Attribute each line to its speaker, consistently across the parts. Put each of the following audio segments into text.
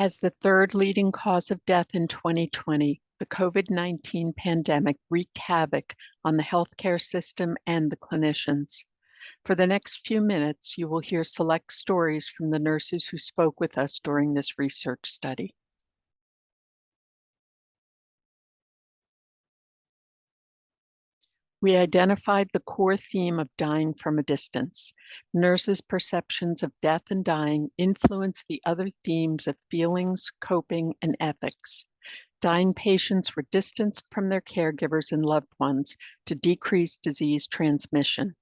Speaker 1: As the third leading cause of death in 2020, the COVID-19 pandemic wreaked havoc on the healthcare system and the clinicians. For the next few minutes, you will hear select stories from the nurses who spoke with us during this research study. We identified the core theme of dying from a distance. Nurses' perceptions of death and dying influence the other themes of feelings, coping, and ethics. Dying patients were distanced from their caregivers and loved ones to decrease disease transmission.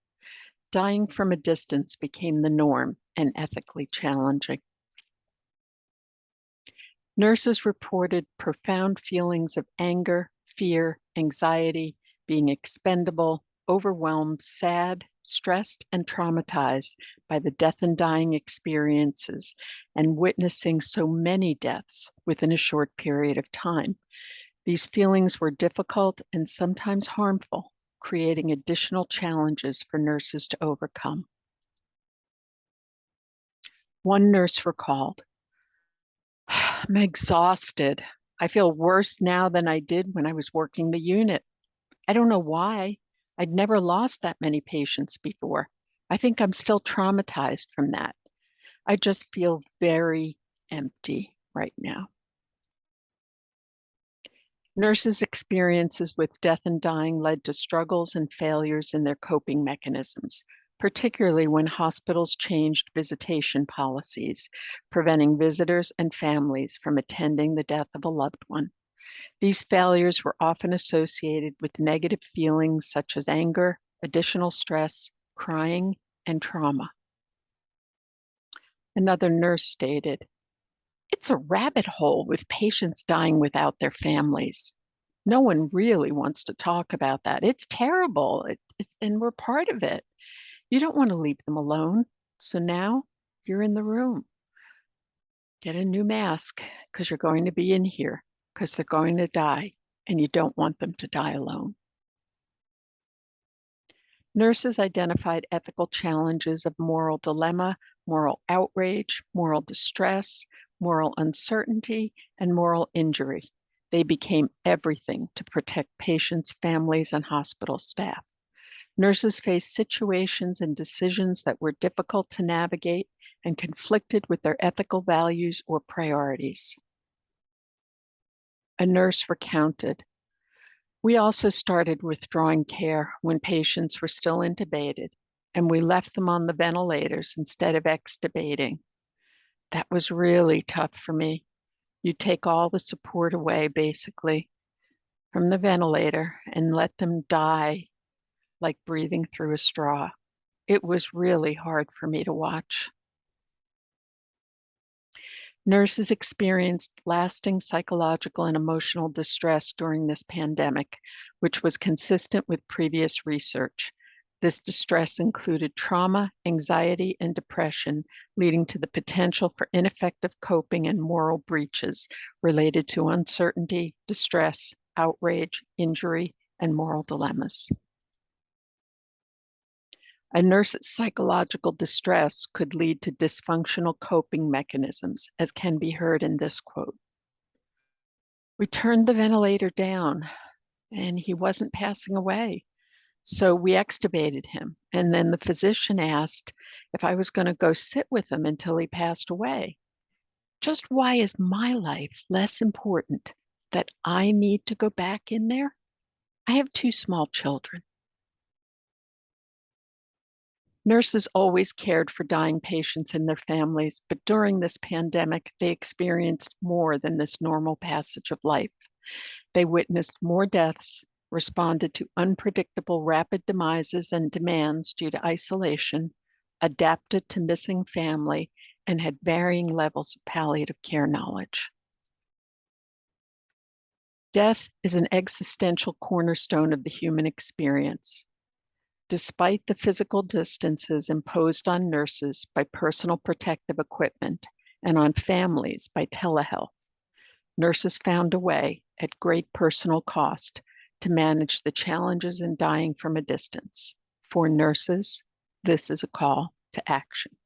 Speaker 1: Dying from a distance became the norm and ethically challenging. Nurses reported profound feelings of anger, fear, anxiety, being expendable, overwhelmed, sad, stressed, and traumatized by the death and dying experiences and witnessing so many deaths within a short period of time. These feelings were difficult and sometimes harmful, creating additional challenges for nurses to overcome. One nurse recalled, "I'm exhausted. I feel worse now than I did when I was working the unit. I don't know why. I'd never lost that many patients before. I think I'm still traumatized from that. I just feel very empty right now." Nurses' experiences with death and dying led to struggles and failures in their coping mechanisms, particularly when hospitals changed visitation policies, preventing visitors and families from attending the death of a loved one. These failures were often associated with negative feelings such as anger, additional stress, crying, and trauma. Another nurse stated, "It's a rabbit hole with patients dying without their families. No one really wants to talk about that. It's terrible, and we're part of it. You don't want to leave them alone. So now you're in the room. Get a new mask because you're going to be in here because they're going to die and you don't want them to die alone." Nurses identified ethical challenges of moral dilemma, moral outrage, moral distress, moral uncertainty, and moral injury. They became everything to protect patients, families, and hospital staff. Nurses faced situations and decisions that were difficult to navigate and conflicted with their ethical values or priorities. A nurse recounted, "We also started withdrawing care when patients were still intubated, and we left them on the ventilators instead of extubating. That was really tough for me. You take all the support away, basically, from the ventilator and let them die like breathing through a straw. It was really hard for me to watch." Nurses experienced lasting psychological and emotional distress during this pandemic, which was consistent with previous research. This distress included trauma, anxiety, and depression, leading to the potential for ineffective coping and moral breaches related to uncertainty, distress, outrage, injury, and moral dilemmas. A nurse's psychological distress could lead to dysfunctional coping mechanisms, as can be heard in this quote. "We turned the ventilator down and he wasn't passing away. So we extubated him. And then the physician asked if I was going to go sit with him until he passed away. Just why is my life less important that I need to go back in there? I have 2 small children." Nurses always cared for dying patients and their families, but during this pandemic, they experienced more than this normal passage of life. They witnessed more deaths, responded to unpredictable rapid demises and demands due to isolation, adapted to missing family, and had varying levels of palliative care knowledge. Death is an existential cornerstone of the human experience. Despite the physical distances imposed on nurses by personal protective equipment and on families by telehealth, nurses found a way, at great personal cost, to manage the challenges in dying from a distance. For nurses, this is a call to action.